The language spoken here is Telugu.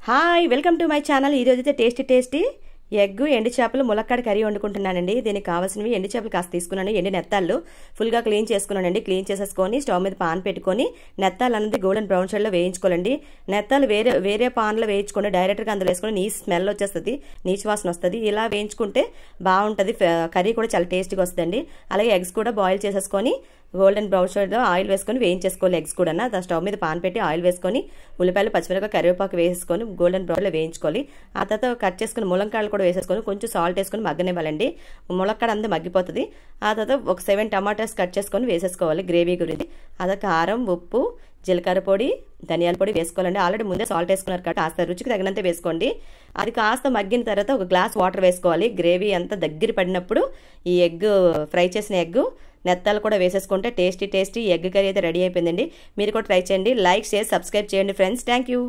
Hi welcome to my channel. ఈరోజు అయితే టేస్టీ ఎగ్ ఎండు చేపలు ములక్కాడ కర్రీ వండుకుంటున్నానండి. దీనికి కావాల్సినవి ఎండు చేపలు కాస్త తీసుకున్నాను, ఎండు నెత్తాళ్ళు ఫుల్గా క్లీన్ చేసుకున్నానండి. క్లీన్ చేసేసుకొని స్టవ్ మీద పాన్ పెట్టుకొని నెత్తాలు అనేది గోల్డెన్ బ్రౌన్ షేడ్లో వేయించుకోవాలండి. నెత్తాలు వేరే పాన్లో వేయించుకోండి, డైరెక్ట్గా అందులో వేసుకొని నీ స్మెల్ వచ్చేస్తుంది, నీచు వాసన వస్తుంది. ఇలా వేయించుకుంటే బాగుంటుంది, కర్రీ కూడా చాలా టేస్టీగా వస్తుందండి. అలాగే ఎగ్స్ కూడా బాయిల్ చేసేసుకొని గోల్డెన్ బ్రౌన్ షేడ్లో ఆయిల్ వేసుకొని వేయించేసుకోవాలి. ఎగ్స్ కూడా స్టవ్ మీద పాన్ పెట్టి ఆయిల్ వేసుకొని ఉల్లిపాయలు పచ్చిమిరపకాయ కరివేపాకు వేసుకొని గోల్డెన్ బ్రౌన్లో వేయించుకోవాలి. ఆ తర్వాత కట్ చేసుకుని ములంకాయలు కూడా వేసేసుకొని కొంచెం సాల్ట్ వేసుకొని మగ్గనివ్వాలండి. ములక్కాడ అంతా మగ్గిపోతుంది. ఆ తర్వాత ఒక 7 టమాటాస్ కట్ చేసుకొని వేసేసుకోవాలి గ్రేవీ గురించి. అదే కారం, ఉప్పు, జీలకర్ర పొడి, ధనియాల పొడి వేసుకోవాలండి. ఆల్రెడీ ముందే సాల్ట్ వేసుకున్నారు కాబట్టి కాస్త రుచికి తగినంత వేసుకోండి. అది కాస్త మగ్గిన తర్వాత ఒక గ్లాస్ వాటర్ వేసుకోవాలి. గ్రేవీ అంతా దగ్గర పడినప్పుడు ఈ ఎగ్, ఫ్రై చేసిన ఎగ్ నెత్తాలు కూడా వేసేసుకుంటే టేస్టీ ఎగ్ కర్రీ అయితే రెడీ అయిపోయిందండి. మీరు కూడా ట్రై చేయండి. లైక్, షేర్, సబ్స్క్రైబ్ చేయండి ఫ్రెండ్స్. Thank you.